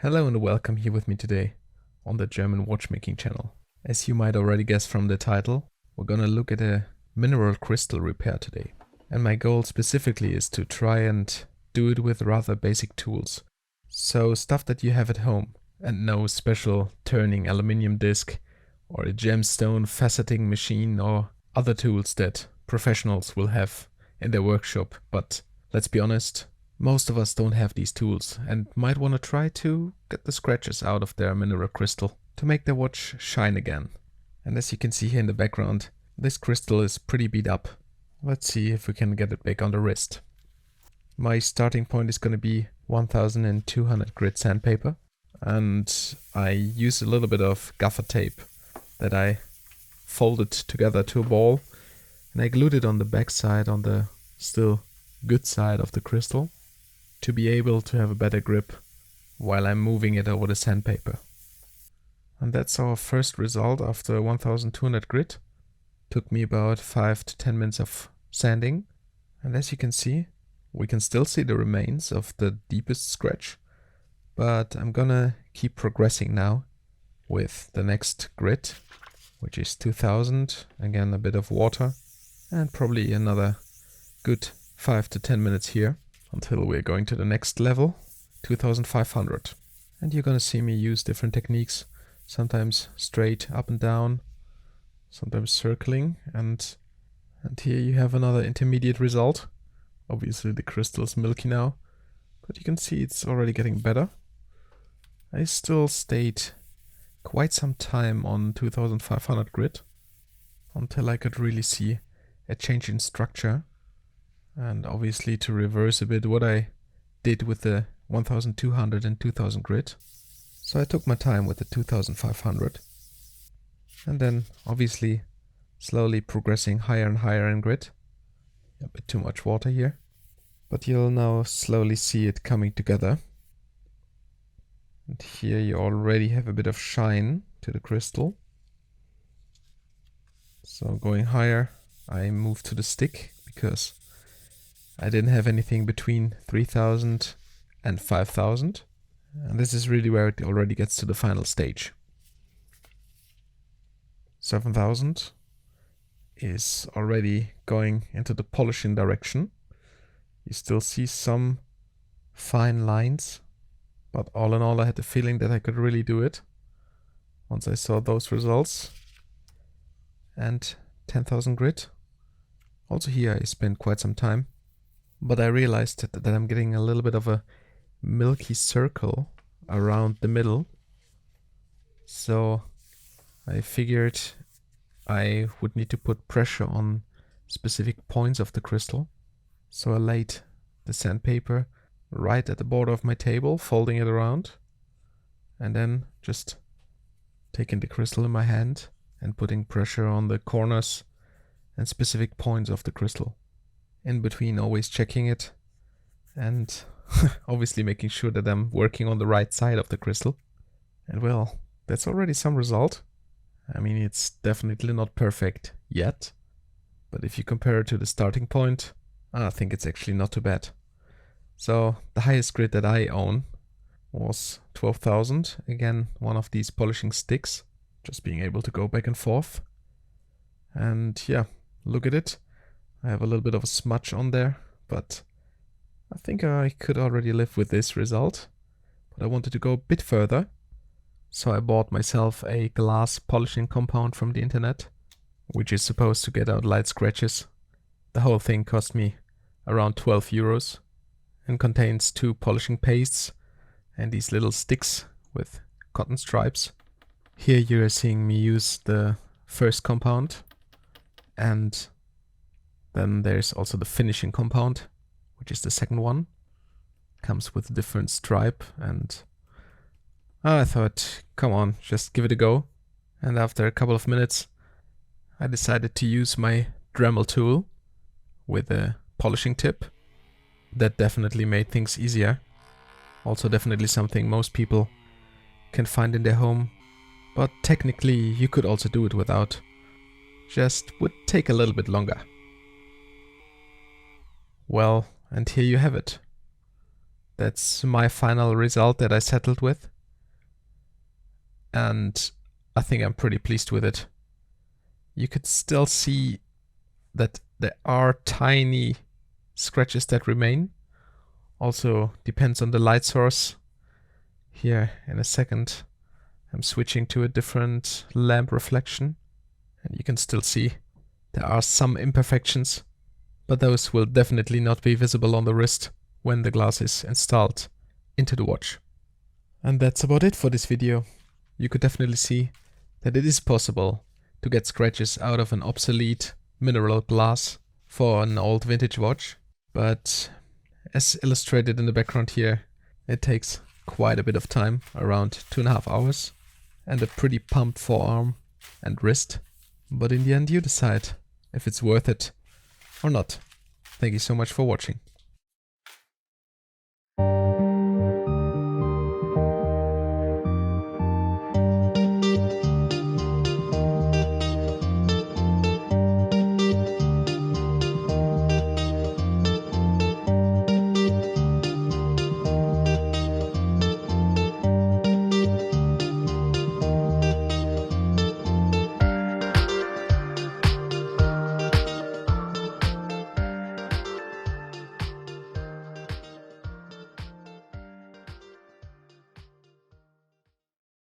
Hello and welcome here with me today on the German watchmaking channel. As you might already guess from the title, we're gonna look at a mineral crystal repair today. And my goal specifically is to try and do it with rather basic tools. So stuff that you have at home and no special turning aluminium disc or a gemstone faceting machine or other tools that professionals will have in their workshop. But let's be honest, most of us don't have these tools and might want to try to get the scratches out of their mineral crystal to make their watch shine again. And as you can see here in the background, this crystal is pretty beat up. Let's see if we can get it back on the wrist. My starting point is going to be 1200 grit sandpaper, and I use a little bit of gaffer tape that I folded together to a ball, and I glued it on the back side, on the still good side of the crystal, to be able to have a better grip while I'm moving it over the sandpaper. And that's our first result after 1200 grit. Took me about 5 to 10 minutes of sanding, and as you can see, we can still see the remains of the deepest scratch, but I'm gonna keep progressing now with the next grit, which is 2000, again a bit of water, and probably another good 5 to 10 minutes here until we're going to the next level, 2500. And you're gonna see me use different techniques, sometimes straight up and down, sometimes circling, and here you have another intermediate result. Obviously the crystal is milky now, but you can see it's already getting better. I still stayed quite some time on 2500 grit until I could really see a change in structure, and obviously to reverse a bit what I did with the 1200 and 2000 grit. So I took my time with the 2500 and then obviously slowly progressing higher and higher in grit. A bit too much water here, but you'll now slowly see it coming together. And here you already have a bit of shine to the crystal. So going higher, I moved to the stick because I didn't have anything between 3000 and 5000. And this is really where it already gets to the final stage. 7000 is already going into the polishing direction. You still see some fine lines, but all in all I had the feeling that I could really do it once I saw those results. And 10,000 grit. Also here I spent quite some time, but I realized that I'm getting a little bit of a milky circle around the middle. So I figured I would need to put pressure on specific points of the crystal. So I laid the sandpaper right at the border of my table, folding it around, and then just taking the crystal in my hand and putting pressure on the corners and specific points of the crystal. In between, always checking it and obviously making sure that I'm working on the right side of the crystal. And well, that's already some result. I mean, it's definitely not perfect yet, but if you compare it to the starting point, I think it's actually not too bad. So the highest grit that I own was 12,000. Again, one of these polishing sticks, just being able to go back and forth. And yeah, look at it. I have a little bit of a smudge on there, but I think I could already live with this result. But I wanted to go a bit further. So I bought myself a glass polishing compound from the internet, which is supposed to get out light scratches. The whole thing cost me around 12 euros and contains 2 polishing pastes and these little sticks with cotton stripes. Here you are seeing me use the first compound, and then there's also the finishing compound, which is the second one. Comes with a different stripe, and I thought, come on, just give it a go. And after a couple of minutes, I decided to use my Dremel tool with a polishing tip. That definitely made things easier. Also definitely something most people can find in their home. But technically you could also do it without. Just would take a little bit longer. Well, and here you have it. That's my final result that I settled with. And I think I'm pretty pleased with it. You could still see that there are tiny scratches that remain. Also depends on the light source. Here in a second I'm switching to a different lamp reflection, and you can still see there are some imperfections, but those will definitely not be visible on the wrist when the glass is installed into the watch. And that's about it for this video. You could definitely see that it is possible to get scratches out of an obsolete mineral glass for an old vintage watch, but as illustrated in the background here, it takes quite a bit of time, around 2.5 hours, and a pretty pumped forearm and wrist. But in the end you decide if it's worth it or not. Thank you so much for watching.